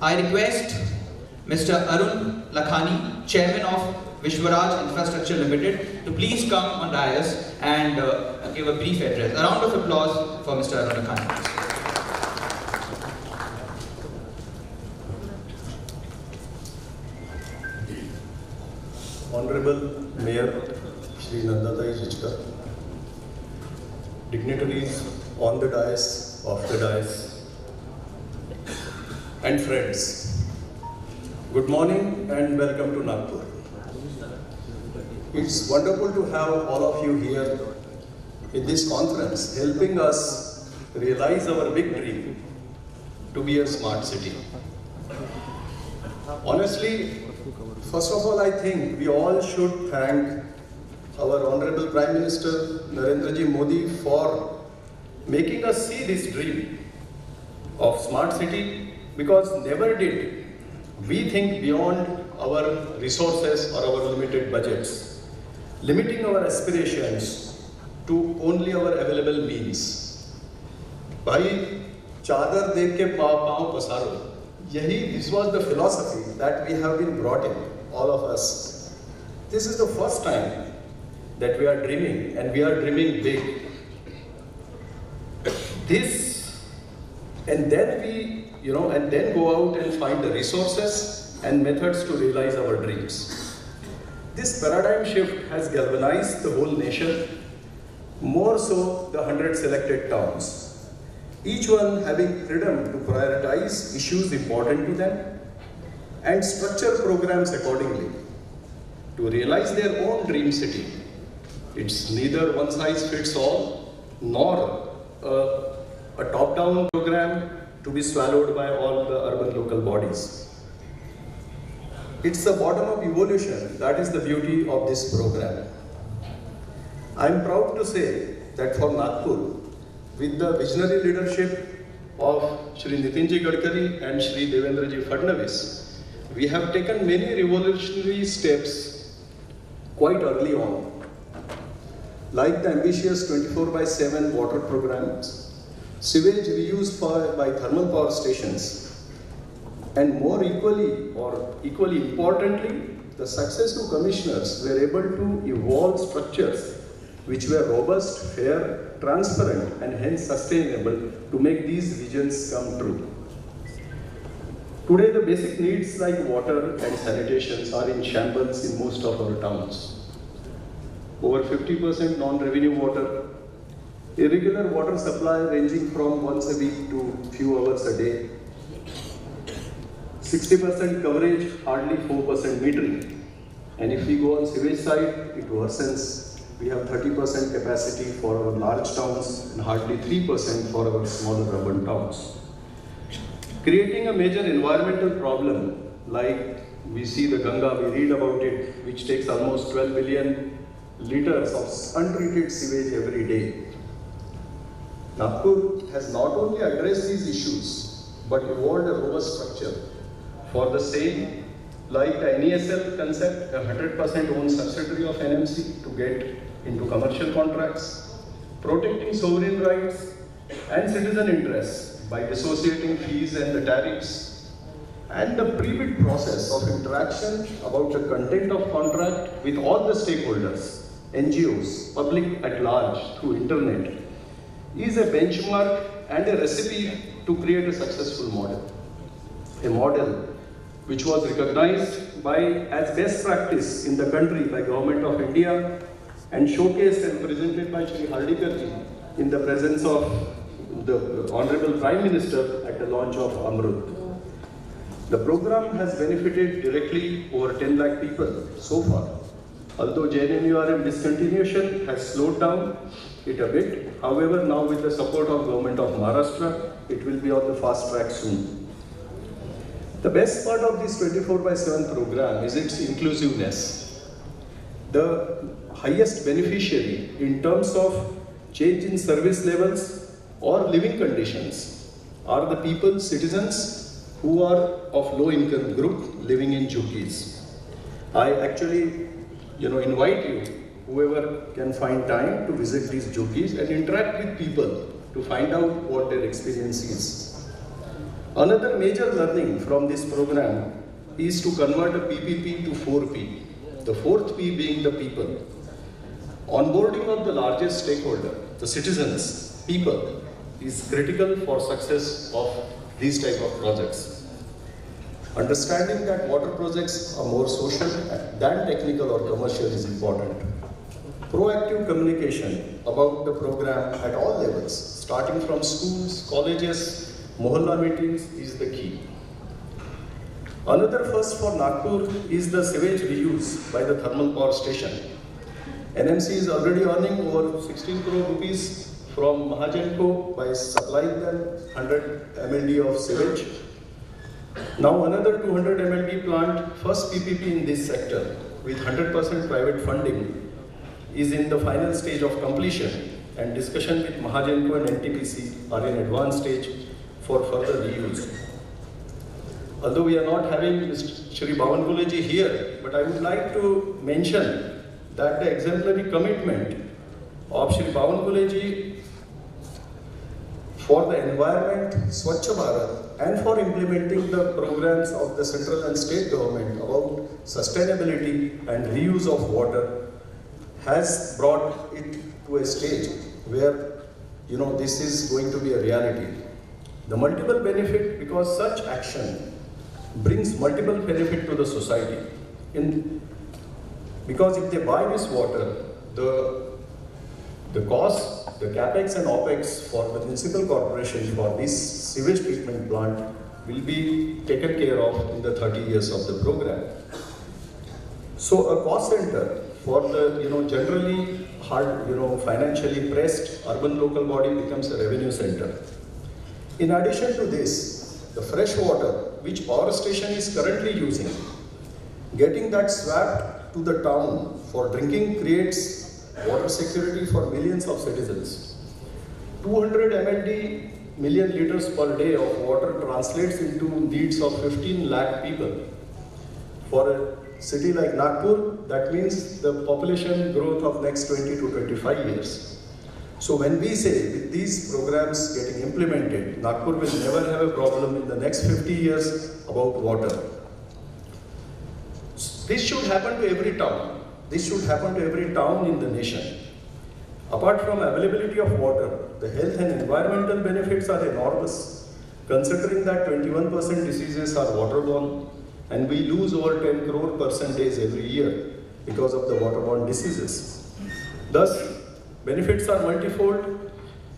I request Mr. Arun Lakhani, Chairman of Vishvaraj Infrastructure Limited, to please come on dais and give a brief address. A round of applause for Mr. Arun Lakhani. Honorable Mayor Shri Nandatai Jichkar, dignitaries on the dais, off the dais, and friends, good morning and welcome to Nagpur. It's wonderful to have all of you here in this conference, helping us realize our big dream to be a smart city. Honestly, first of all, I think we all should thank our Honorable Prime Minister Narendra Ji Modi for making us see this dream of smart city, because never did we think beyond our resources or our limited budgets, limiting our aspirations to only our available means. Bhai, chadar dekh ke paav pasaro. This was the philosophy that we have been brought in, all of us. This is the first time that we are dreaming, and we are dreaming big. And then go out and find the resources and methods to realize our dreams. This paradigm shift has galvanized the whole nation, more so the 100 selected towns, each one having freedom to prioritize issues important to them and structure programs accordingly to realize their own dream city. It's neither one size fits all nor a top-down program to be swallowed by all the urban local bodies. It's the bottom-up evolution that is the beauty of this program. I'm proud to say that for Nagpur, with the visionary leadership of Shri Nitinji Gadkari and Shri Devendraji Fadnavis, we have taken many revolutionary steps quite early on, like the ambitious 24/7 water programs, sewage reuse by thermal power stations, and more equally importantly, the successive commissioners were able to evolve structures which were robust, fair, transparent, and hence sustainable to make these visions come true. Today, the basic needs like water and sanitation are in shambles in most of our towns. Over 50% non-revenue water, irregular water supply ranging from once a week to few hours a day, 60% coverage, hardly 4% metering. And if we go on sewage side, it worsens. We have 30% capacity for our large towns and hardly 3% for our smaller urban towns. Creating a major environmental problem, like we see the Ganga, we read about it, which takes almost 12 billion liters of untreated sewage every day. Nagpur has not only addressed these issues, but evolved a robust structure for the same, like the NESL concept, a 100% owned subsidiary of NMC to get into commercial contracts, protecting sovereign rights and citizen interests by dissociating fees and the tariffs, and the pre-bid process of interaction about the content of contract with all the stakeholders, NGOs, public at large through internet, is a benchmark and a recipe to create a successful model. A model which was recognized as best practice in the country by Government of India and showcased and presented by Shri Hardikar ji in the presence of the Honorable Prime Minister at the launch of Amrut. The program has benefited directly over 10 lakh people so far. Although JNNURM discontinuation has slowed down it a bit, however, now with the support of Government of Maharashtra, it will be on the fast track soon. The best part of this 24/7 program is its inclusiveness. The highest beneficiary in terms of change in service levels or living conditions are the people, citizens who are of low income group living in jhuggies. I actually invite you, whoever can find time, to visit these jhuggies and interact with people to find out what their experience is. Another major learning from this program is to convert a PPP to 4P, the fourth P being the people. Onboarding of the largest stakeholder, the citizens, people, is critical for success of these type of projects. Understanding that water projects are more social than technical or commercial is important. Proactive communication about the program at all levels, starting from schools, colleges, Mohalla meetings is the key. Another first for Nagpur is the sewage reuse by the thermal power station. NMC is already earning over 16 crore rupees from Mahagenco by supplying them 100 MLD of sewage. Now another 200 MLD plant, first PPP in this sector with 100% private funding, is in the final stage of completion, and discussion with Mahagenco and NTPC are in advanced stage for further reuse. Although we are not having Shri Bhavanguleji here, but I would like to mention that the exemplary commitment of Shri Bhavanguleji for the environment, Swachh Bharat, and for implementing the programs of the central and state government about sustainability and reuse of water has brought it to a stage where, this is going to be a reality. The multiple benefit, because such action brings multiple benefit to the society. Because if they buy this water, the cost, the capex and opex for the municipal corporation for this sewage treatment plant will be taken care of in the 30 years of the program. So a cost center for the generally hard, financially pressed urban local body becomes a revenue center. In addition to this, the fresh water which power station is currently using, getting that swapped to the town for drinking creates water security for millions of citizens. 200 MLD million liters per day of water translates into needs of 15 lakh people. For a city like Nagpur, that means the population growth of next 20 to 25 years. So when we say with these programs getting implemented, Nagpur will never have a problem in the next 50 years about water. This should happen to every town. This should happen to every town in the nation. Apart from availability of water, the health and environmental benefits are enormous, considering that 21% diseases are waterborne and we lose over 10 crore percentage every year because of the waterborne diseases. Thus, benefits are multifold,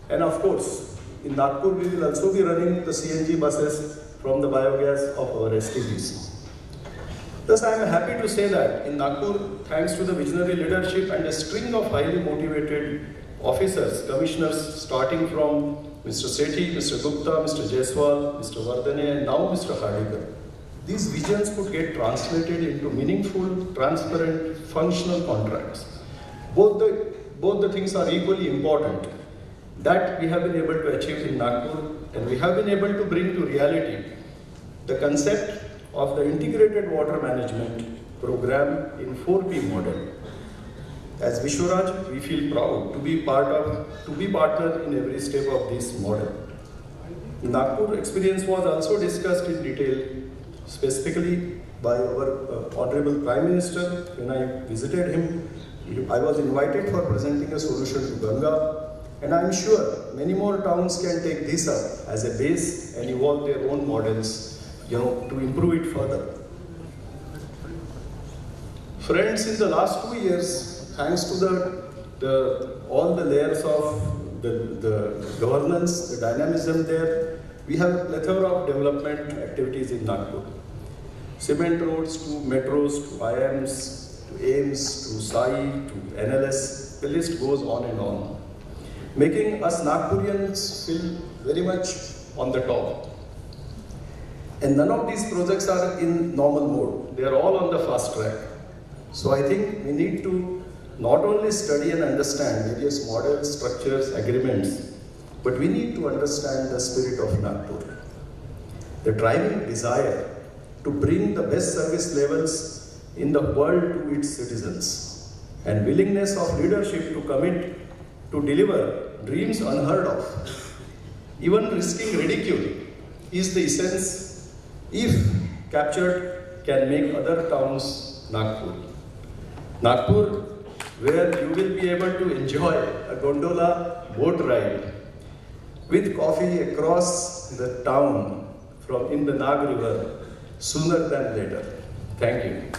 and of course, in Nagpur we will also be running the CNG buses from the biogas of our STBC. Thus, I am happy to say that in Nagpur, thanks to the visionary leadership and a string of highly motivated officers, commissioners, starting from Mr. Sethi, Mr. Gupta, Mr. Jaiswal, Mr. Vardhane, and now Mr. Hardikar, these visions could get translated into meaningful, transparent, functional contracts. Both the things are equally important. That we have been able to achieve in Nagpur, and we have been able to bring to reality the concept of the integrated water management program in 4P model. As Vishvaraj, we feel proud to be partner in every step of this model. The Nagpur experience was also discussed in detail, specifically by our Honorable Prime Minister. When I visited him, I was invited for presenting a solution to Ganga, and I am sure many more towns can take this up as a base and evolve their own models, to improve it further. Friends, in the last 2 years, thanks to all the layers of the governance, the dynamism there, we have a plethora of development activities in Nagpur. Cement roads to metros to IIMs to AIMS to SAI to NLS, the list goes on and on, making us Nagpurians feel very much on the top. And none of these projects are in normal mode. They are all on the fast track. So I think we need to not only study and understand various models, structures, agreements, but we need to understand the spirit of Nagpur. The driving desire to bring the best service levels in the world to its citizens, and willingness of leadership to commit to deliver dreams unheard of, even risking ridicule, is the essence, if captured, can make other towns Nagpur. Nagpur, where you will be able to enjoy a gondola boat ride with coffee across the town from in the Nag River sooner than later. Thank you.